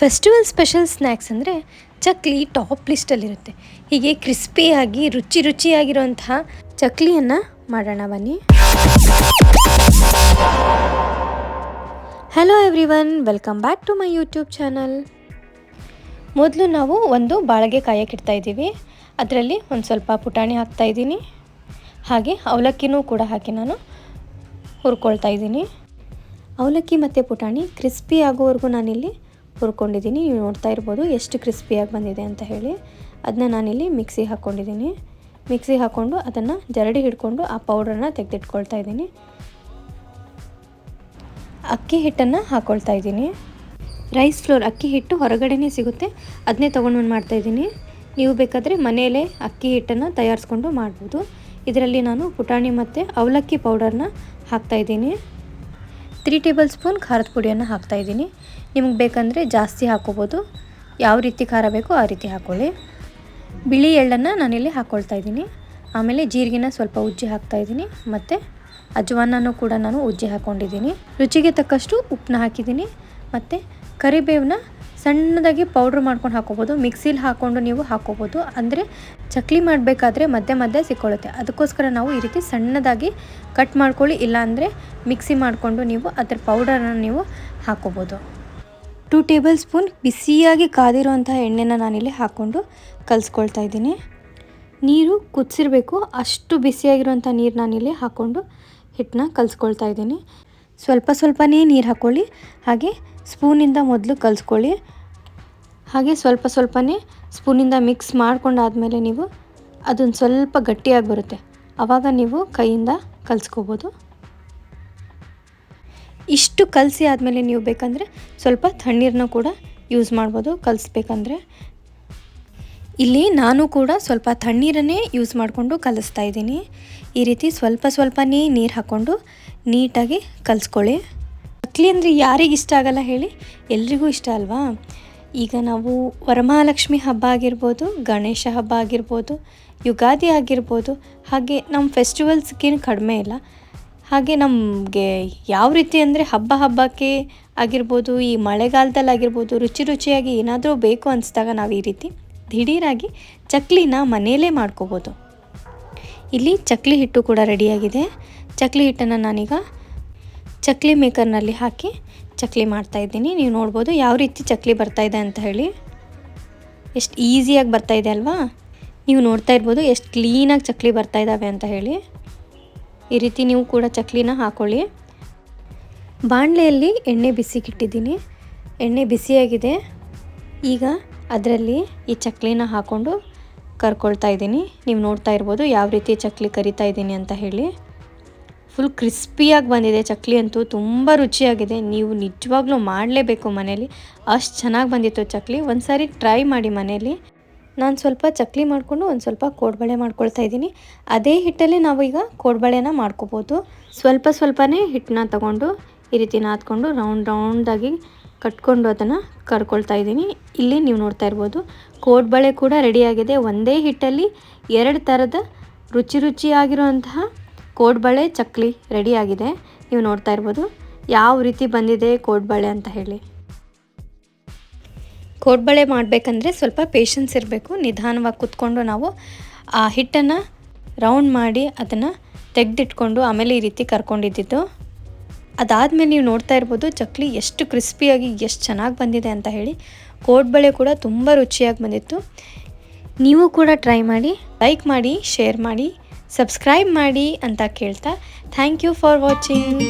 Festival special snacks ಅಂದರೆ chakli top ಲಿಸ್ಟಲ್ಲಿರುತ್ತೆ. ಹೀಗೆ ಕ್ರಿಸ್ಪಿಯಾಗಿ ರುಚಿಯಾಗಿರುವಂತಹ ಚಕ್ಲಿಯನ್ನು ಮಾಡೋಣ ಬನ್ನಿ. Hello everyone, welcome back to my YouTube channel. ಮೊದಲು ನಾವು ಒಂದು ಬಾಳಿಗೆ ಕಾಯಕ್ಕೆ ಇಡ್ತಾ ಇದ್ದೀವಿ. ಅದರಲ್ಲಿ ಒಂದು ಸ್ವಲ್ಪ ಪುಟಾಣಿ ಹಾಕ್ತಾಯಿದ್ದೀನಿ, ಹಾಗೆ ಅವಲಕ್ಕಿನೂ ಕೂಡ ಹಾಕಿ ನಾನು ಹುರ್ಕೊಳ್ತಾ ಇದ್ದೀನಿ. ಅವಲಕ್ಕಿ ಮತ್ತು ಪುಟಾಣಿ ಕ್ರಿಸ್ಪಿ ಆಗೋವರೆಗೂ ನಾನಿಲ್ಲಿ ಹುರ್ಕೊಂಡಿದ್ದೀನಿ. ನೀವು ನೋಡ್ತಾ ಇರ್ಬೋದು ಎಷ್ಟು ಕ್ರಿಸ್ಪಿಯಾಗಿ ಬಂದಿದೆ ಅಂತ ಹೇಳಿ. ಅದನ್ನ ನಾನಿಲ್ಲಿ ಮಿಕ್ಸಿಗೆ ಹಾಕ್ಕೊಂಡು ಅದನ್ನು ಜರಡಿ ಹಿಡ್ಕೊಂಡು ಆ ಪೌಡ್ರನ್ನ ತೆಗೆದಿಟ್ಕೊಳ್ತಾ ಇದ್ದೀನಿ. ಅಕ್ಕಿ ಹಿಟ್ಟನ್ನು ಹಾಕ್ಕೊಳ್ತಾ ಇದ್ದೀನಿ. ರೈಸ್ ಫ್ಲೋರ್ ಅಕ್ಕಿ ಹಿಟ್ಟು ಹೊರಗಡೆನೇ ಸಿಗುತ್ತೆ, ಅದನ್ನೇ ತೊಗೊಂಡು ಮಾಡ್ತಾಯಿದ್ದೀನಿ. ನೀವು ಬೇಕಾದರೆ ಮನೆಯಲ್ಲೇ ಅಕ್ಕಿ ಹಿಟ್ಟನ್ನು ತಯಾರಿಸ್ಕೊಂಡು ಮಾಡ್ಬೋದು. ಇದರಲ್ಲಿ ನಾನು ಪುಟಾಣಿ ಮತ್ತು ಅವಲಕ್ಕಿ ಪೌಡರ್ನ ಹಾಕ್ತಾಯಿದ್ದೀನಿ. 3 ಟೇಬಲ್ ಸ್ಪೂನ್ ಖಾರದ ಪುಡಿಯನ್ನು ಹಾಕ್ತಾಯಿದ್ದೀನಿ. ನಿಮಗೆ ಬೇಕಂದರೆ ಜಾಸ್ತಿ ಹಾಕ್ಕೋಬೋದು, ಯಾವ ರೀತಿ ಖಾರ ಬೇಕೋ ಆ ರೀತಿ ಹಾಕ್ಕೊಳ್ಳಿ. ಬಿಳಿ ಎಳ್ಳನ್ನು ನಾನಿಲ್ಲಿ ಹಾಕ್ಕೊಳ್ತಾ ಇದ್ದೀನಿ. ಆಮೇಲೆ ಜೀರಿಗೆನ ಸ್ವಲ್ಪ ಉಜ್ಜಿ ಹಾಕ್ತಾಯಿದ್ದೀನಿ, ಮತ್ತು ಅಜ್ವಾನನೂ ಕೂಡ ನಾನು ಉಜ್ಜಿ ಹಾಕ್ಕೊಂಡಿದ್ದೀನಿ. ರುಚಿಗೆ ತಕ್ಕಷ್ಟು ಉಪ್ಪನ್ನ ಹಾಕಿದ್ದೀನಿ, ಮತ್ತು ಕರಿಬೇವನ್ನ ಸಣ್ಣದಾಗಿ ಪೌಡ್ರ್ ಮಾಡ್ಕೊಂಡು ಹಾಕ್ಕೋಬೋದು. ಮಿಕ್ಸಿಲಿ ಹಾಕ್ಕೊಂಡು ನೀವು ಹಾಕ್ಕೋಬೋದು, ಅಂದರೆ ಚಕ್ಲಿ ಮಾಡಬೇಕಾದ್ರೆ ಮಧ್ಯೆ ಸಿಕ್ಕೊಳ್ಳುತ್ತೆ. ಅದಕ್ಕೋಸ್ಕರ ನಾವು ಈ ರೀತಿ ಸಣ್ಣದಾಗಿ ಕಟ್ ಮಾಡ್ಕೊಳ್ಳಿ, ಇಲ್ಲಾಂದರೆ ಮಿಕ್ಸಿ ಮಾಡಿಕೊಂಡು ನೀವು ಅದರ ಪೌಡರನ್ನು ನೀವು ಹಾಕ್ಕೋಬೋದು. 2 ಟೇಬಲ್ ಸ್ಪೂನ್ ಬಿಸಿಯಾಗಿ ಕಾದಿರುವಂತಹ ಎಣ್ಣೆನ ನಾನಿಲ್ಲಿ ಹಾಕ್ಕೊಂಡು ಕಲಿಸ್ಕೊಳ್ತಾ ಇದ್ದೀನಿ. ನೀರು ಕುದಿಸಿರಬೇಕು, ಅಷ್ಟು ಬಿಸಿಯಾಗಿರುವಂಥ ನೀರು ನಾನಿಲ್ಲಿ ಹಾಕ್ಕೊಂಡು ಹಿಟ್ಟನ್ನ ಕಲಿಸ್ಕೊಳ್ತಾ ಇದ್ದೀನಿ. ಸ್ವಲ್ಪನೇ ನೀರು ಹಾಕ್ಕೊಳ್ಳಿ, ಹಾಗೆ ಸ್ಪೂನಿಂದ ಮೊದಲು ಕಲಿಸ್ಕೊಳ್ಳಿ. ಹಾಗೆ ಸ್ವಲ್ಪನೇ ಸ್ಪೂನಿಂದ ಮಿಕ್ಸ್ ಮಾಡ್ಕೊಂಡಾದಮೇಲೆ ನೀವು ಅದೊಂದು ಸ್ವಲ್ಪ ಗಟ್ಟಿಯಾಗಿ ಬರುತ್ತೆ, ಆವಾಗ ನೀವು ಕೈಯಿಂದ ಕಲಿಸ್ಕೋಬೋದು. ಇಷ್ಟು ಕಲಸಿ ಆದಮೇಲೆ ನೀವು ಬೇಕಂದರೆ ಸ್ವಲ್ಪ ತಣ್ಣೀರನ್ನ ಕೂಡ ಯೂಸ್ ಮಾಡ್ಬೋದು ಕಲಿಸ್ಬೇಕಂದ್ರೆ. ಇಲ್ಲಿ ನಾನು ಕೂಡ ಸ್ವಲ್ಪ ತಣ್ಣೀರನ್ನೇ ಯೂಸ್ ಮಾಡಿಕೊಂಡು ಕಲಿಸ್ತಾ ಇದ್ದೀನಿ. ಈ ರೀತಿ ಸ್ವಲ್ಪನೇ ನೀರು ಹಾಕ್ಕೊಂಡು ನೀಟಾಗಿ ಕಲಿಸ್ಕೊಳ್ಳಿ. ಚಕ್ಲಿ ಅಂದರೆ ಯಾರಿಗೆ ಇಷ್ಟ ಆಗಲ್ಲ ಹೇಳಿ, ಎಲ್ರಿಗೂ ಇಷ್ಟ ಅಲ್ವಾ. ಈಗ ನಾವು ವರಮಹಾಲಕ್ಷ್ಮಿ ಹಬ್ಬ ಆಗಿರ್ಬೋದು, ಗಣೇಶ ಹಬ್ಬ ಆಗಿರ್ಬೋದು, ಯುಗಾದಿ ಆಗಿರ್ಬೋದು, ಹಾಗೆ ನಮ್ಮ ಫೆಸ್ಟಿವಲ್ಸ್ಗೇನು ಕಡಿಮೆ ಇಲ್ಲ. ಹಾಗೆ ನಮಗೆ ಯಾವ ರೀತಿ ಅಂದರೆ ಹಬ್ಬಕ್ಕೆ ಆಗಿರ್ಬೋದು, ಈ ಮಳೆಗಾಲದಲ್ಲಾಗಿರ್ಬೋದು, ರುಚಿಯಾಗಿ ಏನಾದರೂ ಬೇಕು ಅನಿಸಿದಾಗ ನಾವು ಈ ರೀತಿ ದಿಢೀರಾಗಿ ಚಕ್ಲಿನ ಮನೆಯಲ್ಲೇ ಮಾಡ್ಕೋಬೋದು. ಇಲ್ಲಿ ಚಕ್ಲಿ ಹಿಟ್ಟು ಕೂಡ ರೆಡಿಯಾಗಿದೆ. ಚಕ್ಲಿ ಹಿಟ್ಟನ್ನು ನಾನೀಗ ಚಕ್ಲಿ ಮೇಕರ್ನಲ್ಲಿ ಹಾಕಿ ಚಕ್ಲಿ ಮಾಡ್ತಾಯಿದ್ದೀನಿ. ನೀವು ನೋಡ್ಬೋದು ಯಾವ ರೀತಿ ಚಕ್ಲಿ ಬರ್ತಾಯಿದೆ ಅಂತ ಹೇಳಿ, ಎಷ್ಟು ಈಸಿಯಾಗಿ ಬರ್ತಾಯಿದೆ ಅಲ್ವಾ. ನೀವು ನೋಡ್ತಾ ಇರ್ಬೋದು ಎಷ್ಟು ಕ್ಲೀನಾಗಿ ಚಕ್ಲಿ ಬರ್ತಾಯಿದ್ದಾವೆ ಅಂತ ಹೇಳಿ. ಈ ರೀತಿ ನೀವು ಕೂಡ ಚಕ್ಲಿನ ಹಾಕ್ಕೊಳ್ಳಿ. ಬಾಣಲೆಯಲ್ಲಿ ಎಣ್ಣೆ ಬಿಸಿಗಿಟ್ಟಿದ್ದೀನಿ, ಎಣ್ಣೆ ಬಿಸಿಯಾಗಿದೆ. ಈಗ ಅದರಲ್ಲಿ ಈ ಚಕ್ಲಿನ ಹಾಕ್ಕೊಂಡು ಕರ್ಕೊಳ್ತಾ ಇದ್ದೀನಿ. ನೀವು ನೋಡ್ತಾ ಇರ್ಬೋದು ಯಾವ ರೀತಿ ಚಕ್ಲಿ ಕರಿತಾ ಇದ್ದೀನಿ ಅಂತ ಹೇಳಿ. ಫುಲ್ ಕ್ರಿಸ್ಪಿಯಾಗಿ ಬಂದಿದೆ ಚಕ್ಲಿ ಅಂತೂ, ತುಂಬ ರುಚಿಯಾಗಿದೆ. ನೀವು ನಿಜವಾಗ್ಲೂ ಮಾಡಲೇಬೇಕು ಮನೇಲಿ, ಅಷ್ಟು ಚೆನ್ನಾಗಿ ಬಂದಿತ್ತು ಚಕ್ಲಿ. ಒಂದು ಸಾರಿ ಟ್ರೈ ಮಾಡಿ ಮನೇಲಿ. ನಾನು ಸ್ವಲ್ಪ ಚಕ್ಲಿ ಮಾಡಿಕೊಂಡು ಒಂದು ಸ್ವಲ್ಪ ಕೋಡ್ಬಳೆ ಮಾಡ್ಕೊಳ್ತಾ ಇದ್ದೀನಿ. ಅದೇ ಹಿಟ್ಟಲ್ಲಿ ನಾವು ಈಗ ಕೋಡ್ಬಳೆನ ಮಾಡ್ಕೋಬೋದು. ಸ್ವಲ್ಪನೇ ಹಿಟ್ಟನ್ನ ತಗೊಂಡು ಈ ರೀತಿ ನಾದ್ಕೊಂಡು ರೌಂಡಾಗಿ ಕಟ್ಕೊಂಡು ಅದನ್ನು ಕರ್ಕೊಳ್ತಾ ಇದ್ದೀನಿ. ಇಲ್ಲಿ ನೀವು ನೋಡ್ತಾ ಇರ್ಬೋದು ಕೋಡ್ಬಳೆ ಕೂಡ ರೆಡಿಯಾಗಿದೆ. ಒಂದೇ ಹಿಟ್ಟಲ್ಲಿ 2 ಥರದ ರುಚಿಯಾಗಿರುವಂತಹ ಕೋಡ್ಬಳೆ ಚಕ್ಲಿ ರೆಡಿಯಾಗಿದೆ. ನೀವು ನೋಡ್ತಾ ಇರ್ಬೋದು ಯಾವ ರೀತಿ ಬಂದಿದೆ ಕೋಡ್ಬಳೆ ಅಂತ ಹೇಳಿ. ಕೋಡ್ಬಳೆ ಮಾಡಬೇಕಂದ್ರೆ ಸ್ವಲ್ಪ ಪೇಷನ್ಸ್ ಇರಬೇಕು. ನಿಧಾನವಾಗಿ ಕೂತ್ಕೊಂಡು ನಾವು ಆ ಹಿಟ್ಟನ್ನು ರೌಂಡ್ ಮಾಡಿ ಅದನ್ನು ತೆಗೆದಿಟ್ಕೊಂಡು ಆಮೇಲೆ ಈ ರೀತಿ ಕರ್ಕೊಂಡಿದ್ದು. ಅದಾದಮೇಲೆ ನೀವು ನೋಡ್ತಾ ಇರ್ಬೋದು ಚಕ್ಲಿ ಎಷ್ಟು ಕ್ರಿಸ್ಪಿಯಾಗಿ ಎಷ್ಟು ಚೆನ್ನಾಗಿ ಬಂದಿದೆ ಅಂತ ಹೇಳಿ. ಕೋಡ್ಬಳೆ ಕೂಡ ತುಂಬ ರುಚಿಯಾಗಿ ಬಂದಿತ್ತು. ನೀವು ಕೂಡ ಟ್ರೈ ಮಾಡಿ, ಲೈಕ್ ಮಾಡಿ, ಶೇರ್ ಮಾಡಿ, ಸಬ್ಸ್ಕ್ರೈಬ್ ಮಾಡಿ ಅಂತ ಕೇಳ್ತಾ ಥ್ಯಾಂಕ್ ಯು ಫಾರ್ ವಾಚಿಂಗ್.